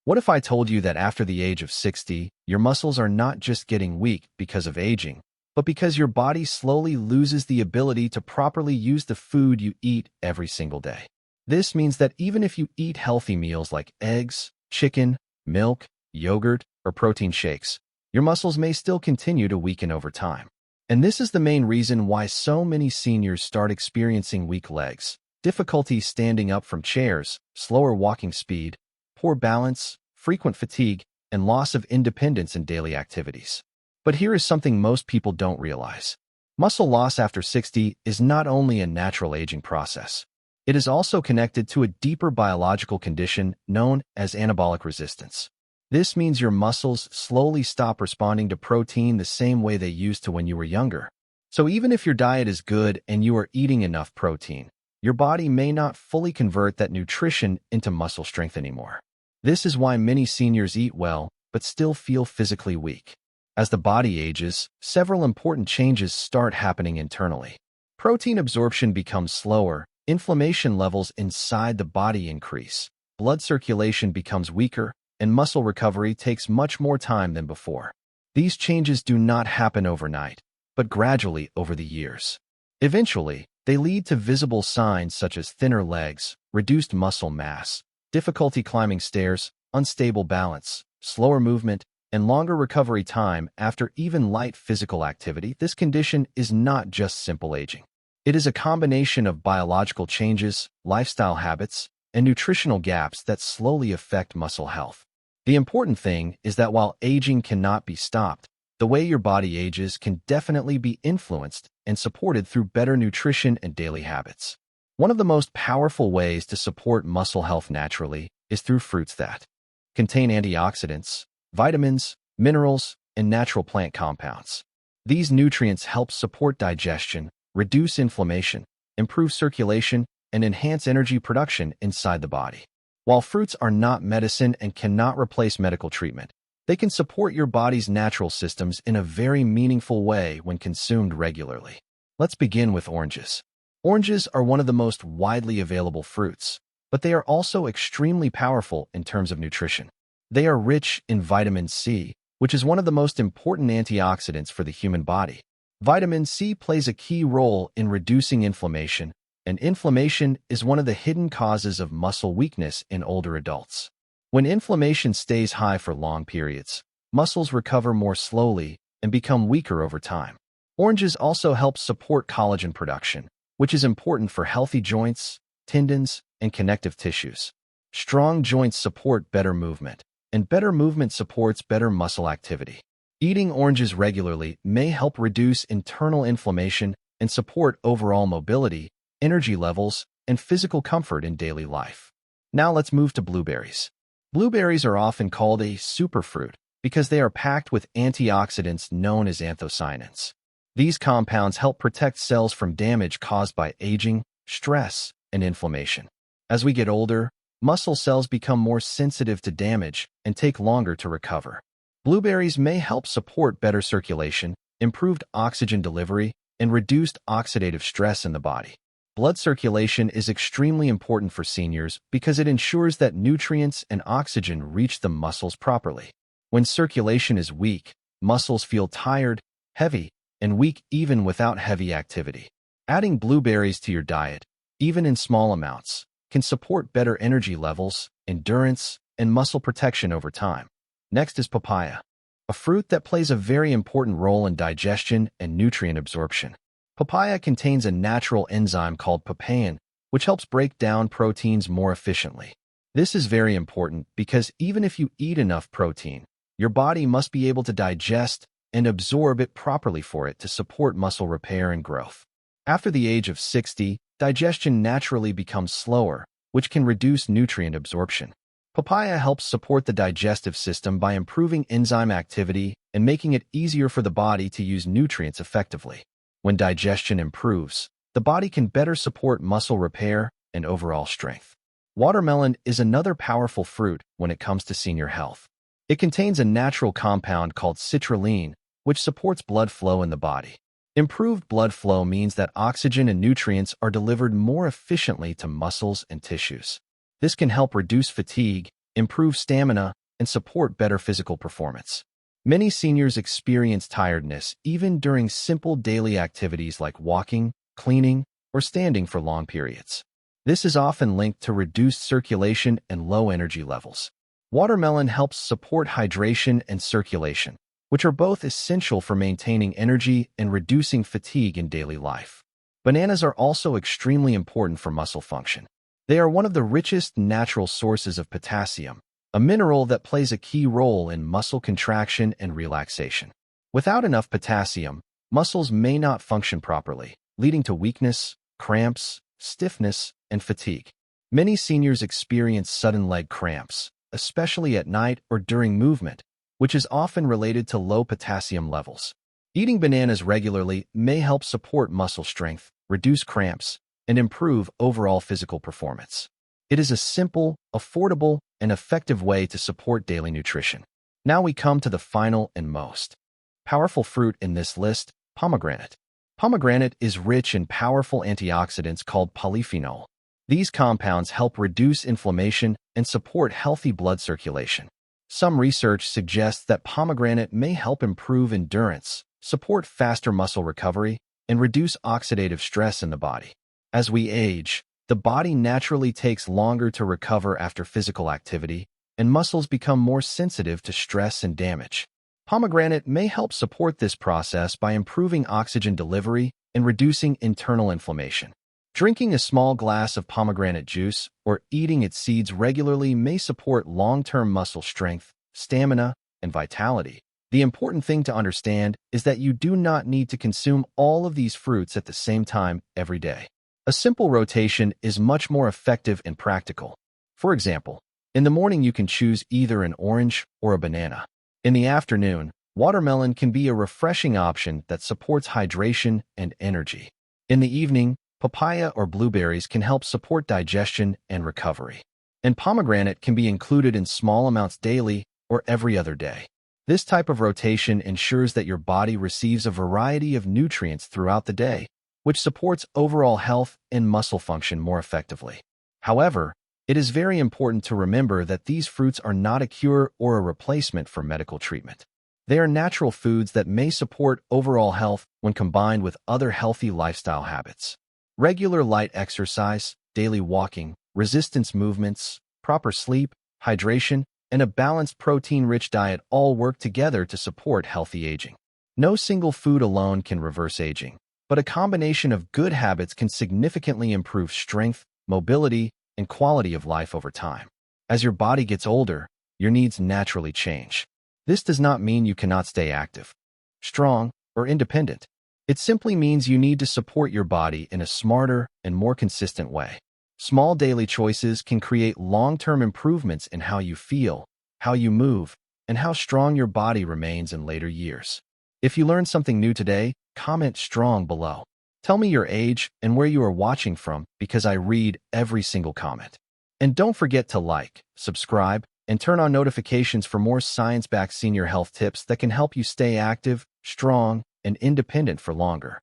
What if I told you that after the age of 60, your muscles are not just getting weak because of aging, but because your body slowly loses the ability to properly use the food you eat every single day? This means that even if you eat healthy meals like eggs, chicken, milk, yogurt, or protein shakes, your muscles may still continue to weaken over time. And this is the main reason why so many seniors start experiencing weak legs, difficulty standing up from chairs, slower walking speed, poor balance, frequent fatigue, and loss of independence in daily activities. But here is something most people don't realize. Muscle loss after 60 is not only a natural aging process. It is also connected to a deeper biological condition known as anabolic resistance. This means your muscles slowly stop responding to protein the same way they used to when you were younger. So even if your diet is good and you are eating enough protein, your body may not fully convert that nutrition into muscle strength anymore. This is why many seniors eat well, but still feel physically weak. As the body ages, several important changes start happening internally. Protein absorption becomes slower, inflammation levels inside the body increase, blood circulation becomes weaker, and muscle recovery takes much more time than before. These changes do not happen overnight, but gradually over the years. Eventually, they lead to visible signs such as thinner legs, reduced muscle mass, difficulty climbing stairs, unstable balance, slower movement, and longer recovery time after even light physical activity. This condition is not just simple aging. It is a combination of biological changes, lifestyle habits, and nutritional gaps that slowly affect muscle health. The important thing is that while aging cannot be stopped, the way your body ages can definitely be influenced and supported through better nutrition and daily habits. One of the most powerful ways to support muscle health naturally is through fruits that contain antioxidants, vitamins, minerals, and natural plant compounds. These nutrients help support digestion, reduce inflammation, improve circulation, and enhance energy production inside the body. While fruits are not medicine and cannot replace medical treatment, they can support your body's natural systems in a very meaningful way when consumed regularly. Let's begin with oranges. Oranges are one of the most widely available fruits, but they are also extremely powerful in terms of nutrition. They are rich in vitamin C, which is one of the most important antioxidants for the human body. Vitamin C plays a key role in reducing inflammation, and inflammation is one of the hidden causes of muscle weakness in older adults. When inflammation stays high for long periods, muscles recover more slowly and become weaker over time. Oranges also help support collagen production, which is important for healthy joints, tendons, and connective tissues. Strong joints support better movement, and better movement supports better muscle activity. Eating oranges regularly may help reduce internal inflammation and support overall mobility, energy levels, and physical comfort in daily life. Now let's move to blueberries. Blueberries are often called a superfruit because they are packed with antioxidants known as anthocyanins. These compounds help protect cells from damage caused by aging, stress, and inflammation. As we get older, muscle cells become more sensitive to damage and take longer to recover. Blueberries may help support better circulation, improved oxygen delivery, and reduced oxidative stress in the body. Blood circulation is extremely important for seniors because it ensures that nutrients and oxygen reach the muscles properly. When circulation is weak, muscles feel tired, heavy, and weak even without heavy activity. Adding blueberries to your diet, even in small amounts, can support better energy levels, endurance, and muscle protection over time. Next is papaya, a fruit that plays a very important role in digestion and nutrient absorption. Papaya contains a natural enzyme called papain, which helps break down proteins more efficiently. This is very important because even if you eat enough protein, your body must be able to digest and absorb it properly for it to support muscle repair and growth. After the age of 60, digestion naturally becomes slower, which can reduce nutrient absorption. Papaya helps support the digestive system by improving enzyme activity and making it easier for the body to use nutrients effectively. When digestion improves, the body can better support muscle repair and overall strength. Watermelon is another powerful fruit when it comes to senior health. It contains a natural compound called citrulline, which supports blood flow in the body. Improved blood flow means that oxygen and nutrients are delivered more efficiently to muscles and tissues. This can help reduce fatigue improve stamina, and support better physical performance. Many seniors experience tiredness even during simple daily activities like walking, cleaning, or standing for long periods. This is often linked to reduced circulation and low energy levels. Watermelon helps support hydration and circulation, which are both essential for maintaining energy and reducing fatigue in daily life. Bananas are also extremely important for muscle function. They are one of the richest natural sources of potassium, a mineral that plays a key role in muscle contraction and relaxation. Without enough potassium, muscles may not function properly, leading to weakness, cramps, stiffness, and fatigue. Many seniors experience sudden leg cramps, especially at night or during movement, which is often related to low potassium levels. Eating bananas regularly may help support muscle strength, reduce cramps, and improve overall physical performance. It is a simple, affordable, and effective way to support daily nutrition. Now we come to the final and most powerful fruit in this list, pomegranate. Pomegranate is rich in powerful antioxidants called polyphenol. These compounds help reduce inflammation and support healthy blood circulation. Some research suggests that pomegranate may help improve endurance, support faster muscle recovery, and reduce oxidative stress in the body. As we age, the body naturally takes longer to recover after physical activity, and muscles become more sensitive to stress and damage. Pomegranate may help support this process by improving oxygen delivery and reducing internal inflammation. Drinking a small glass of pomegranate juice or eating its seeds regularly may support long-term muscle strength, stamina, and vitality. The important thing to understand is that you do not need to consume all of these fruits at the same time every day. A simple rotation is much more effective and practical. For example, in the morning you can choose either an orange or a banana. In the afternoon, watermelon can be a refreshing option that supports hydration and energy. In the evening, papaya or blueberries can help support digestion and recovery. And pomegranate can be included in small amounts daily or every other day. This type of rotation ensures that your body receives a variety of nutrients throughout the day, which supports overall health and muscle function more effectively. However, it is very important to remember that these fruits are not a cure or a replacement for medical treatment. They are natural foods that may support overall health when combined with other healthy lifestyle habits. Regular light exercise, daily walking, resistance movements, proper sleep, hydration, and a balanced protein-rich diet all work together to support healthy aging. No single food alone can reverse aging, but a combination of good habits can significantly improve strength, mobility, and quality of life over time. As your body gets older, your needs naturally change. This does not mean you cannot stay active, strong, or independent. It simply means you need to support your body in a smarter and more consistent way. Small daily choices can create long-term improvements in how you feel, how you move, and how strong your body remains in later years. If you learned something new today, comment strong below. Tell me your age and where you are watching from because I read every single comment. And don't forget to like, subscribe, and turn on notifications for more science-backed senior health tips that can help you stay active, strong, and independent for longer.